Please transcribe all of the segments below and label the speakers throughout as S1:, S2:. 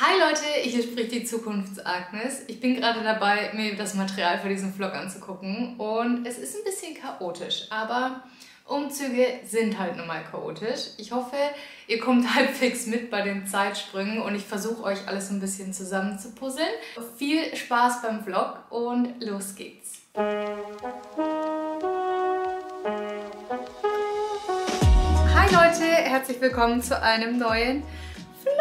S1: Hi Leute, hier spricht die Zukunfts-Agnes. Ich bin gerade dabei, mir das Material für diesen Vlog anzugucken und es ist ein bisschen chaotisch, aber Umzüge sind halt nun mal chaotisch. Ich hoffe, ihr kommt halbwegs mit bei den Zeitsprüngen und ich versuche euch alles ein bisschen zusammen zu puzzeln. Viel Spaß beim Vlog und los geht's! Hi Leute, herzlich willkommen zu einem neuen Vlog!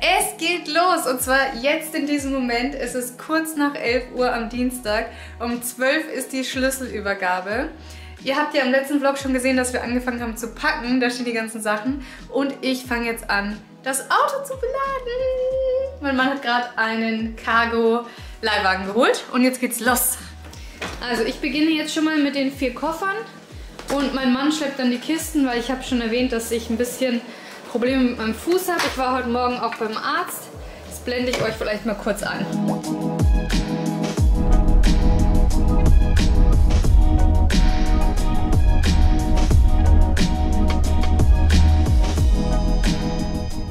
S1: Es geht los und zwar jetzt in diesem Moment. Es ist kurz nach 11 Uhr am Dienstag. Um 12 ist die Schlüsselübergabe. Ihr habt ja im letzten Vlog schon gesehen, dass wir angefangen haben zu packen. Da stehen die ganzen Sachen. Und ich fange jetzt an, das Auto zu beladen. Mein Mann hat gerade einen Cargo-Leihwagen geholt und jetzt geht's los. Also ich beginne jetzt schon mal mit den 4 Koffern. Und mein Mann schleppt dann die Kisten, weil ich habe schon erwähnt, dass ich ein bisschen Probleme mit meinem Fuß habe. Ich war heute Morgen auch beim Arzt. Das blende ich euch vielleicht mal kurz ein.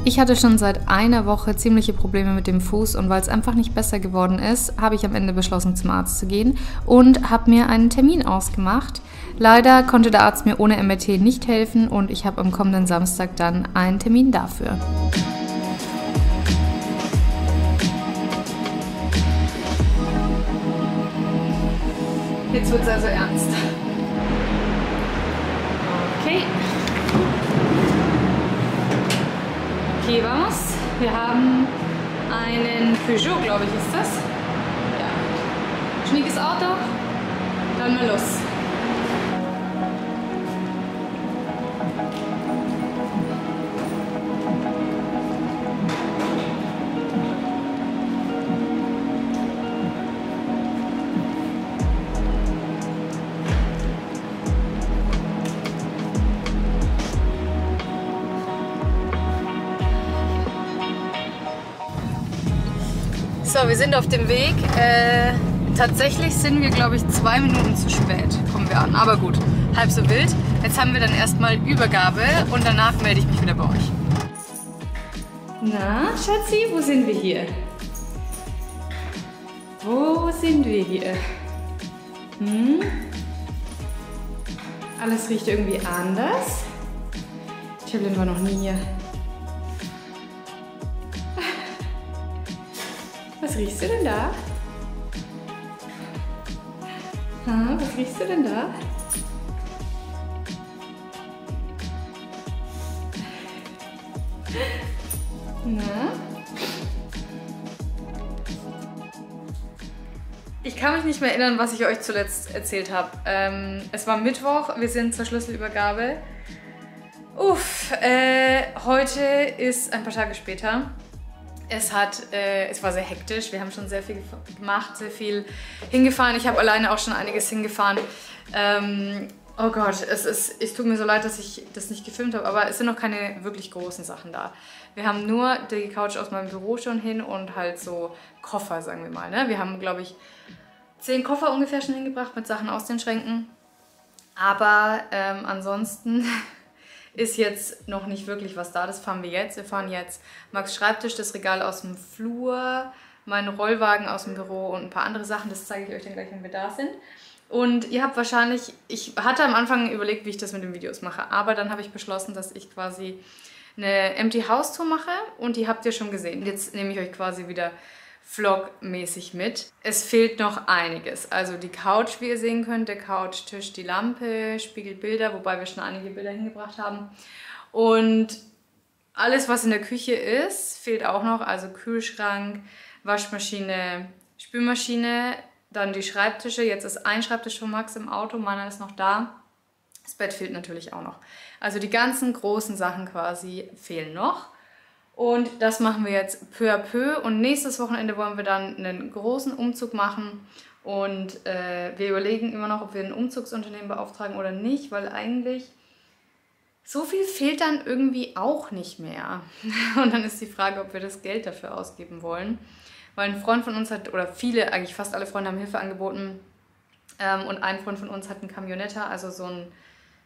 S1: Ich hatte schon seit einer Woche ziemliche Probleme mit dem Fuß und weil es einfach nicht besser geworden ist, habe ich am Ende beschlossen, zum Arzt zu gehen und habe mir einen Termin ausgemacht. Leider konnte der Arzt mir ohne MRT nicht helfen und ich habe am kommenden Samstag dann einen Termin dafür. Jetzt wird es also ernst. Okay. Okay, vamos. Wir haben einen Peugeot, glaube ich, ist das. Ja. Schniekes Auto. Dann mal los. So, wir sind auf dem Weg. Tatsächlich sind wir, glaube ich, 2 Minuten zu spät, kommen wir an. Aber gut, halb so wild. Jetzt haben wir dann erstmal Übergabe und danach melde ich mich wieder bei euch. Na, Schatzi, wo sind wir hier? Wo sind wir hier? Hm? Alles riecht irgendwie anders. Chaplin war noch nie hier. Was riechst du denn da? Was riechst du denn da? Na? Ich kann mich nicht mehr erinnern, was ich euch zuletzt erzählt habe. Es war Mittwoch, wir sind zur Schlüsselübergabe. Heute ist ein paar Tage später. Es war sehr hektisch, wir haben schon sehr viel gemacht, sehr viel hingefahren. Ich habe alleine auch schon einiges hingefahren. Oh Gott, es tut mir so leid, dass ich das nicht gefilmt habe, aber es sind noch keine wirklich großen Sachen da. Wir haben nur die Couch aus meinem Büro schon hin und halt so Koffer, sagen wir mal. Ne? Wir haben, glaube ich, 10 Koffer ungefähr schon hingebracht mit Sachen aus den Schränken. Aber ansonsten ist jetzt noch nicht wirklich was da, das fahren wir jetzt. Wir fahren jetzt Max' Schreibtisch, das Regal aus dem Flur, meinen Rollwagen aus dem Büro und ein paar andere Sachen. Das zeige ich euch dann gleich, wenn wir da sind. Und ihr habt wahrscheinlich, ich hatte am Anfang überlegt, wie ich das mit den Videos mache, aber dann habe ich beschlossen, dass ich quasi eine Empty House Tour mache und die habt ihr schon gesehen. Jetzt nehme ich euch quasi wieder vlogmäßig mit. Es fehlt noch einiges. Also die Couch, wie ihr sehen könnt, der Couchtisch, die Lampe, Spiegelbilder, wobei wir schon einige Bilder hingebracht haben. Und alles, was in der Küche ist, fehlt auch noch. Also Kühlschrank, Waschmaschine, Spülmaschine, dann die Schreibtische. Jetzt ist ein Schreibtisch von Max im Auto, meiner ist noch da. Das Bett fehlt natürlich auch noch. Also die ganzen großen Sachen quasi fehlen noch. Und das machen wir jetzt peu à peu und nächstes Wochenende wollen wir dann einen großen Umzug machen und wir überlegen immer noch, ob wir ein Umzugsunternehmen beauftragen oder nicht, weil eigentlich so viel fehlt dann irgendwie auch nicht mehr. Und dann ist die Frage, ob wir das Geld dafür ausgeben wollen, weil ein Freund von uns hat, oder viele, eigentlich fast alle Freunde haben Hilfe angeboten und ein Freund von uns hat einen Camionetta, also so ein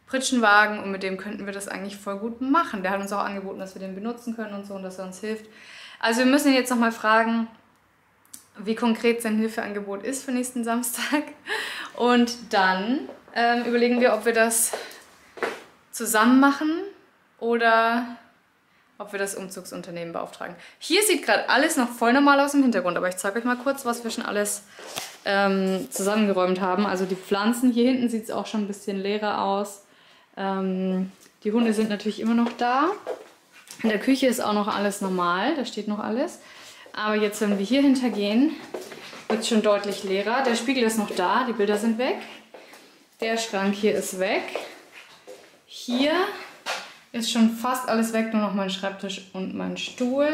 S1: Pritschenwagen und mit dem könnten wir das eigentlich voll gut machen. Der hat uns auch angeboten, dass wir den benutzen können und so und dass er uns hilft. Also wir müssen ihn jetzt nochmal fragen, wie konkret sein Hilfeangebot ist für nächsten Samstag. Und dann überlegen wir, ob wir das zusammen machen oder ob wir das Umzugsunternehmen beauftragen. Hier sieht gerade alles noch voll normal aus im Hintergrund, aber ich zeige euch mal kurz, was wir schon alles zusammengeräumt haben. Also die Pflanzen, hier hinten sieht es auch schon ein bisschen leerer aus. Die Hunde sind natürlich immer noch da. In der Küche ist auch noch alles normal, da steht noch alles. Aber jetzt, wenn wir hier hintergehen, wird es schon deutlich leerer. Der Spiegel ist noch da, die Bilder sind weg. Der Schrank hier ist weg. Hier ist schon fast alles weg, nur noch mein Schreibtisch und mein Stuhl.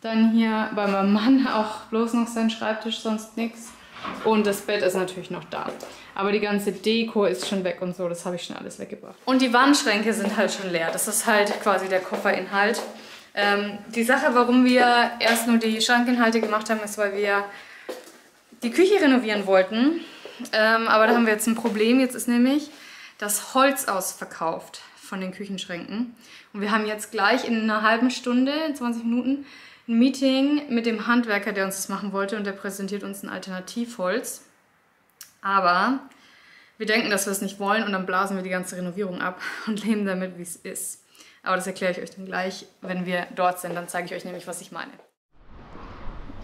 S1: Dann hier bei meinem Mann auch bloß noch sein Schreibtisch, sonst nichts. Und das Bett ist natürlich noch da. Aber die ganze Deko ist schon weg und so, das habe ich schon alles weggebracht. Und die Wandschränke sind halt schon leer. Das ist halt quasi der Kofferinhalt. Die Sache, warum wir erst nur die Schrankinhalte gemacht haben, ist, weil wir die Küche renovieren wollten. Aber da haben wir jetzt ein Problem. Jetzt ist nämlich das Holz ausverkauft von den Küchenschränken. Und wir haben jetzt gleich in einer halben Stunde, 20 Minuten, ein Meeting mit dem Handwerker, der uns das machen wollte, und der präsentiert uns ein Alternativholz. Aber wir denken, dass wir es nicht wollen und dann blasen wir die ganze Renovierung ab und leben damit, wie es ist. Aber das erkläre ich euch dann gleich, wenn wir dort sind. Dann zeige ich euch nämlich, was ich meine.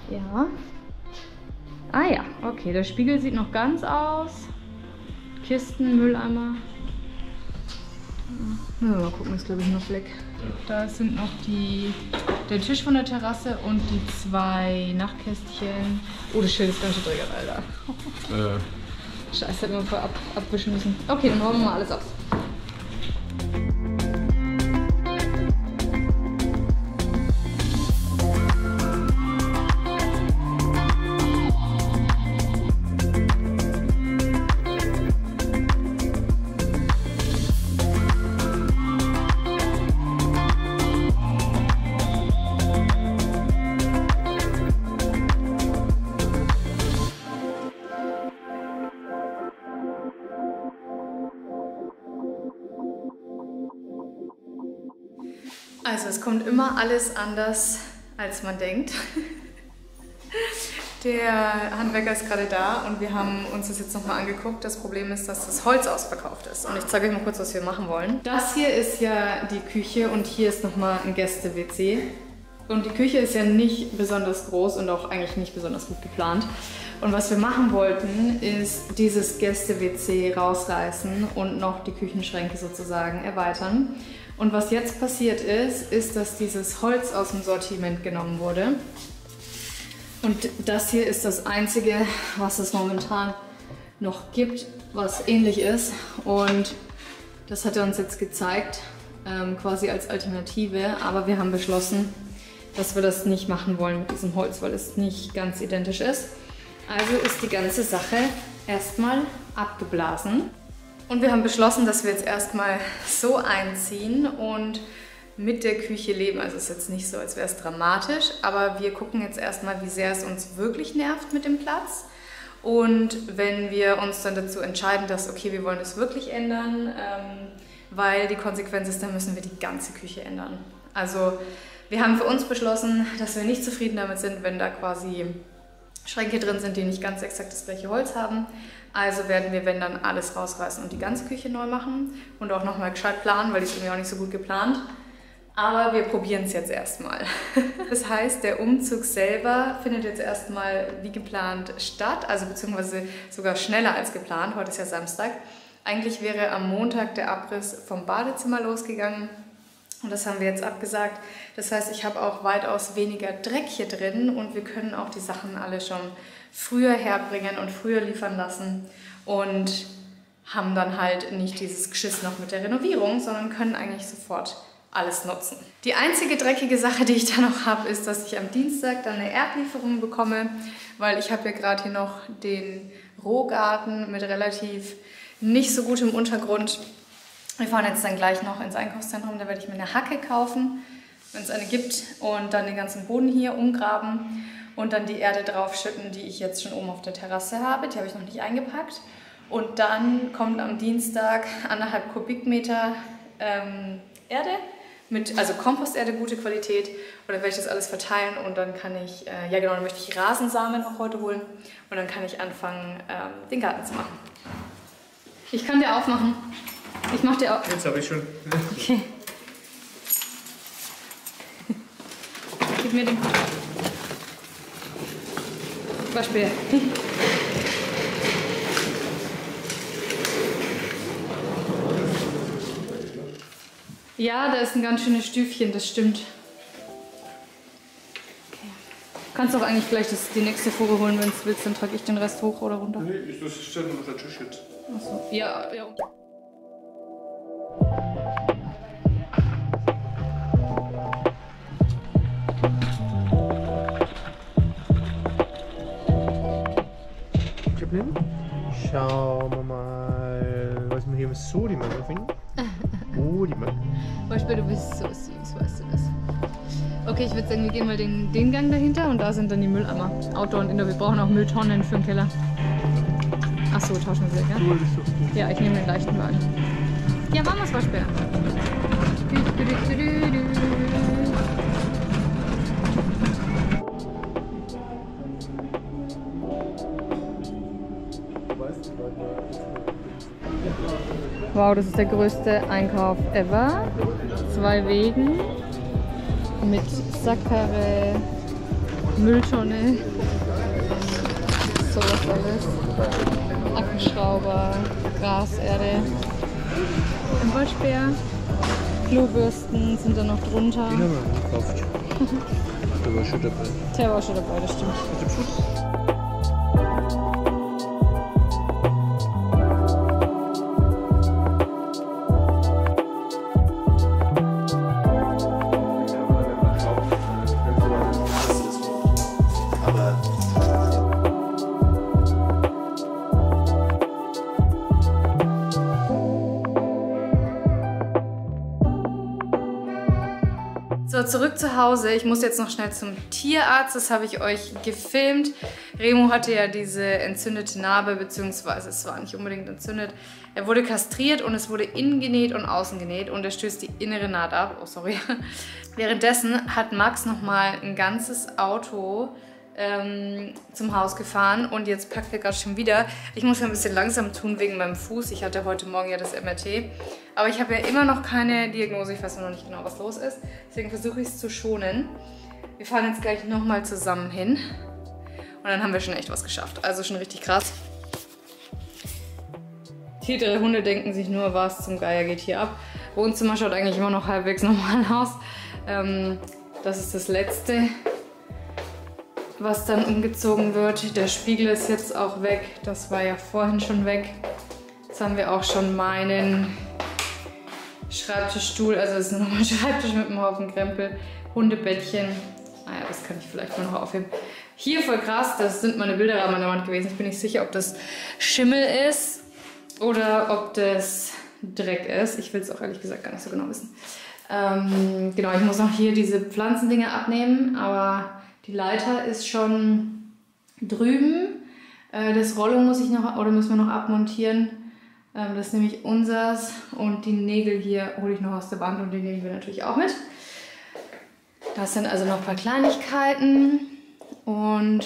S1: Ja. Ah ja, okay, der Spiegel sieht noch ganz aus. Kisten, Mülleimer. Mal gucken, ist glaube ich noch weg. Da sind noch der Tisch von der Terrasse und die 2 Nachtkästchen. Oh, das Schild ist ganz schön dreckig, Alter. Scheiße, hätten wir voll abwischen müssen. Okay, dann räumen wir mal alles aus. Also es kommt immer alles anders, als man denkt. Der Handwerker ist gerade da und wir haben uns das jetzt nochmal angeguckt. Das Problem ist, dass das Holz ausverkauft ist. Und ich zeige euch mal kurz, was wir machen wollen. Das hier ist ja die Küche und hier ist nochmal ein Gäste-WC. Und die Küche ist ja nicht besonders groß und auch eigentlich nicht besonders gut geplant. Und was wir machen wollten, ist dieses Gäste-WC rausreißen und noch die Küchenschränke sozusagen erweitern. Und was jetzt passiert ist, dass dieses Holz aus dem Sortiment genommen wurde. Und das hier ist das Einzige, was es momentan noch gibt, was ähnlich ist. Und das hat er uns jetzt gezeigt, quasi als Alternative. Aber wir haben beschlossen, dass wir das nicht machen wollen mit diesem Holz, weil es nicht ganz identisch ist. Also ist die ganze Sache erstmal abgeblasen. Und wir haben beschlossen, dass wir jetzt erstmal so einziehen und mit der Küche leben. Also es ist jetzt nicht so, als wäre es dramatisch, aber wir gucken jetzt erstmal, wie sehr es uns wirklich nervt mit dem Platz. Und wenn wir uns dann dazu entscheiden, dass okay, wir wollen es wirklich ändern, weil die Konsequenz ist, dann müssen wir die ganze Küche ändern. Also wir haben für uns beschlossen, dass wir nicht zufrieden damit sind, wenn da quasi Schränke drin sind, die nicht ganz exakt das gleiche Holz haben. Also werden wir, wenn dann, alles rausreißen und die ganze Küche neu machen und auch nochmal gescheit planen, weil die ist irgendwie auch nicht so gut geplant. Aber wir probieren es jetzt erstmal. Das heißt, der Umzug selber findet jetzt erstmal wie geplant statt, also beziehungsweise sogar schneller als geplant. Heute ist ja Samstag. Eigentlich wäre am Montag der Abriss vom Badezimmer losgegangen. Und das haben wir jetzt abgesagt. Das heißt, ich habe auch weitaus weniger Dreck hier drin und wir können auch die Sachen alle schon früher herbringen und früher liefern lassen und haben dann halt nicht dieses Geschiss noch mit der Renovierung, sondern können eigentlich sofort alles nutzen. Die einzige dreckige Sache, die ich da noch habe, ist, dass ich am Dienstag dann eine Erdlieferung bekomme, weil ich habe ja gerade hier noch den Rohgarten mit relativ nicht so gutem Untergrund. Wir fahren jetzt dann gleich noch ins Einkaufszentrum, da werde ich mir eine Hacke kaufen, wenn es eine gibt, und dann den ganzen Boden hier umgraben und dann die Erde draufschütten, die ich jetzt schon oben auf der Terrasse habe. Die habe ich noch nicht eingepackt. Und dann kommt am Dienstag 1,5 Kubikmeter Erde, also Komposterde, gute Qualität. Und dann werde ich das alles verteilen und dann kann ich, ja genau, dann möchte ich Rasensamen auch heute holen. Und dann kann ich anfangen, den Garten zu machen. Ich kann dir aufmachen. Ich mach dir auf.
S2: Jetzt habe ich schon.
S1: Okay. Gib mir den Waschbär. Ja, da ist ein ganz schönes Stüfchen, das stimmt. Okay. Kannst auch eigentlich gleich die nächste Fuhre holen, wenn du willst, dann trage ich den Rest hoch oder runter.
S2: Nee, das steht noch der Tisch jetzt.
S1: Achso. Ja, ja.
S2: Schauen wir mal, was wir hier mit Sodium finden. Oh, die Mann.
S1: Beispiel, du bist so süß, weißt du das. Okay, ich würde sagen, wir gehen mal den Gang dahinter und da sind dann die Mülleimer. Outdoor und Indoor. Wir brauchen auch Mülltonnen für den Keller. Achso, tauschen wir, gell? Ja, ich nehme den leichten Wagen. Ja, machen wir es, Waschbär. Wow, das ist der größte Einkauf ever. 2 Wegen mit Sackkarre, Mülltonne, sowas alles. Akkuschrauber, Graserde, ein Waschbär, Klobürsten sind da noch drunter.
S2: Den haben wir gekauft. Der war schon dabei.
S1: Der war schon dabei, das stimmt. So, zurück zu Hause. Ich muss jetzt noch schnell zum Tierarzt. Das habe ich euch gefilmt. Remo hatte ja diese entzündete Narbe, beziehungsweise es war nicht unbedingt entzündet. Er wurde kastriert und es wurde innen genäht und außen genäht und er stößt die innere Naht ab. Oh, sorry. Währenddessen hat Max nochmal ein ganzes Auto zum Haus gefahren und jetzt packt er gerade schon wieder. Ich muss ja ein bisschen langsam tun wegen meinem Fuß. Ich hatte heute Morgen ja das MRT. Aber ich habe ja immer noch keine Diagnose. Ich weiß noch nicht genau, was los ist. Deswegen versuche ich es zu schonen. Wir fahren jetzt gleich nochmal zusammen hin. Und dann haben wir schon echt was geschafft. Also schon richtig krass. Die 3 Hunde denken sich nur, was zum Geier geht hier ab. Wohnzimmer schaut eigentlich immer noch halbwegs normal aus. Das ist das letzte, was dann umgezogen wird. Der Spiegel ist jetzt auch weg. Das war ja vorhin schon weg. Jetzt haben wir auch schon meinen Schreibtischstuhl. Also das ist nochmal ein Schreibtisch mit einem Haufen Krempel. Hundebettchen. Naja, das kann ich vielleicht mal noch aufheben. Hier voll krass, das sind meine Bilderrahmen an der Wand gewesen. Ich bin nicht sicher, ob das Schimmel ist oder ob das Dreck ist. Ich will es auch ehrlich gesagt gar nicht so genau wissen. Genau, ich muss noch hier diese Pflanzendinger abnehmen, aber die Leiter ist schon drüben. Das Rollo muss ich noch, oder müssen wir noch abmontieren. Das ist nämlich unseres. Und die Nägel hier hole ich noch aus der Wand und die nehmen wir natürlich auch mit. Das sind also noch ein paar Kleinigkeiten. Und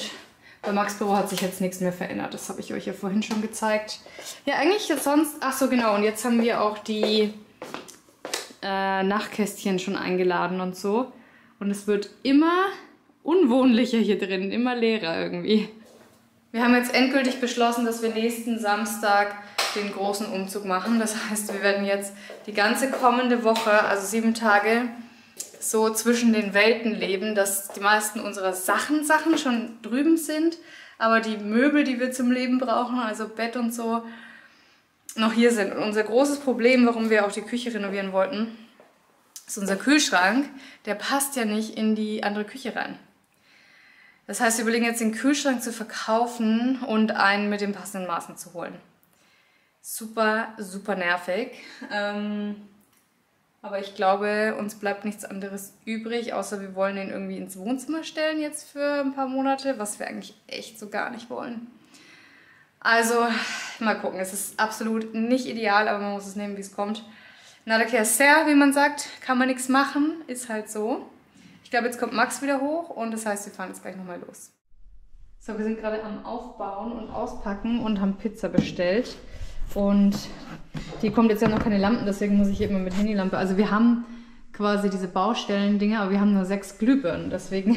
S1: bei Max Büro hat sich jetzt nichts mehr verändert. Das habe ich euch ja vorhin schon gezeigt. Ja, eigentlich jetzt sonst... Ach so, genau. Und jetzt haben wir auch die Nachtkästchen schon eingeladen und so. Und es wird immer unwohnlicher hier drin, immer leerer irgendwie. Wir haben jetzt endgültig beschlossen, dass wir nächsten Samstag den großen Umzug machen. Das heißt, wir werden jetzt die ganze kommende Woche, also 7 Tage, so zwischen den Welten leben, dass die meisten unserer Sachen schon drüben sind, aber die Möbel, die wir zum Leben brauchen, also Bett und so, noch hier sind. Und unser großes Problem, warum wir auch die Küche renovieren wollten, ist unser Kühlschrank. Der passt ja nicht in die andere Küche rein. Das heißt, wir überlegen jetzt, den Kühlschrank zu verkaufen und einen mit den passenden Maßen zu holen. Super, super nervig. Aber ich glaube, uns bleibt nichts anderes übrig, außer wir wollen den irgendwie ins Wohnzimmer stellen jetzt für ein paar Monate, was wir eigentlich echt so gar nicht wollen. Also, mal gucken. Es ist absolut nicht ideal, aber man muss es nehmen, wie es kommt. Nada que hacer, wie man sagt, kann man nichts machen, ist halt so. Ich glaube, jetzt kommt Max wieder hoch und das heißt, wir fahren jetzt gleich nochmal los. So, wir sind gerade am Aufbauen und Auspacken und haben Pizza bestellt. Und die kommt jetzt ja noch keine Lampen, deswegen muss ich hier immer mit Handylampe. Also wir haben quasi diese Baustellen-Dinge, aber wir haben nur 6 Glühbirnen. Deswegen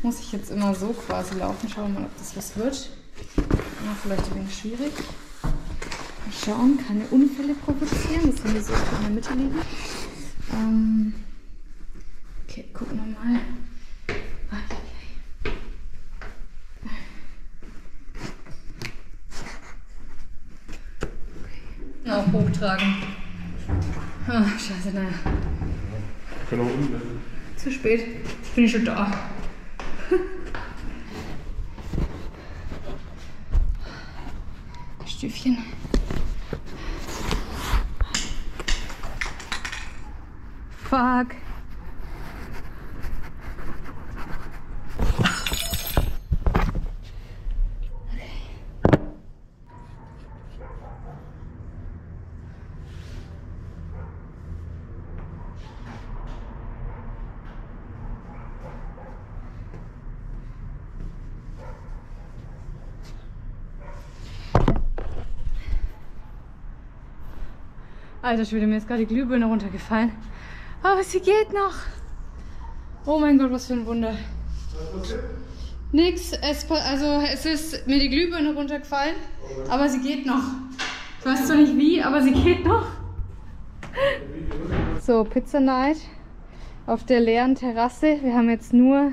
S1: muss ich jetzt immer so quasi laufen. Schauen wir mal, ob das was wird. Ja, vielleicht ein wenig schwierig. Mal schauen, keine Unfälle provozieren, das wenn die so in der Mitte liegen. Okay, gucken wir mal. Auch hochtragen. Oh, scheiße, naja.
S2: Können auch umblenden.
S1: Zu spät. Bin ich schon da. Stüfchen. Fuck. Alter Schwede, mir ist gerade die Glühbirne runtergefallen. Aber sie geht noch. Oh mein Gott, was für ein Wunder. Nix, es ist mir die Glühbirne runtergefallen, aber sie geht noch. Ich weiß zwar nicht wie, aber sie geht noch. So, Pizza Night auf der leeren Terrasse. Wir haben jetzt nur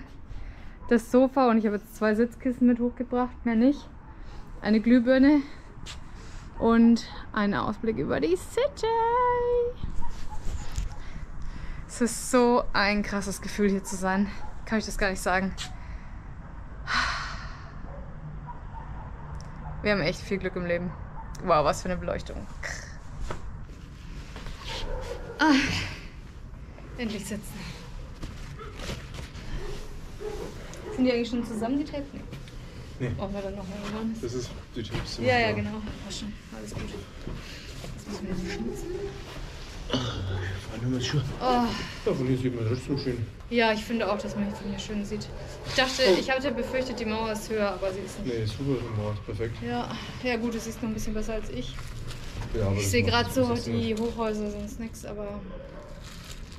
S1: das Sofa und ich habe jetzt 2 Sitzkissen mit hochgebracht, mehr nicht. Eine Glühbirne und einen Ausblick über die City. Es ist so ein krasses Gefühl, hier zu sein. Kann ich das gar nicht sagen. Wir haben echt viel Glück im Leben. Wow, was für eine Beleuchtung. Ah, endlich sitzen. Sind die eigentlich schon zusammengetaped? Nee. Brauchen wir dann noch mal irgendwann?
S2: Das ist die Tipps.
S1: Ja, ja, genau. Passt schon. Alles gut. Was müssen wir jetzt schnitzen?
S2: Fahren wir mal Schuhe.
S1: Oh.
S2: Ja, von hier sieht man trotzdem schön.
S1: Ja, ich finde auch, dass man von hier schön sieht. Ich dachte, ich hatte befürchtet, die Mauer ist höher, aber sie ist nicht.
S2: Nee, super, die Mauer ist perfekt.
S1: Ja, ja gut, du siehst noch ein bisschen besser als ich.
S2: Ja, aber
S1: Ich sehe gerade so, die Hochhäuser sind nichts, aber...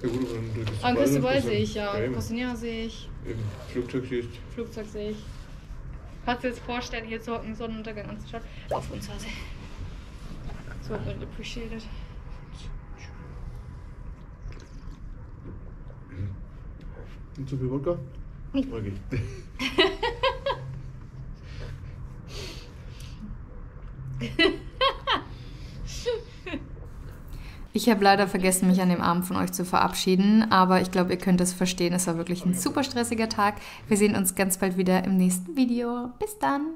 S2: Ja gut, aber dann durch das
S1: Am Küsteball sehe ich, ja. Cosinha sehe ich.
S2: Eben, Flugzeug siehst.
S1: Flugzeug sehe ich. Kannst du dir jetzt vorstellen, hier zu hocken, Sonnenuntergang anzuschauen? Auf uns Hase. So wird man appreciated.
S2: Und zu viel Wodka? Okay.
S1: Ich habe leider vergessen, mich an dem Abend von euch zu verabschieden, aber ich glaube, ihr könnt es verstehen. Es war wirklich ein super stressiger Tag. Wir sehen uns ganz bald wieder im nächsten Video. Bis dann!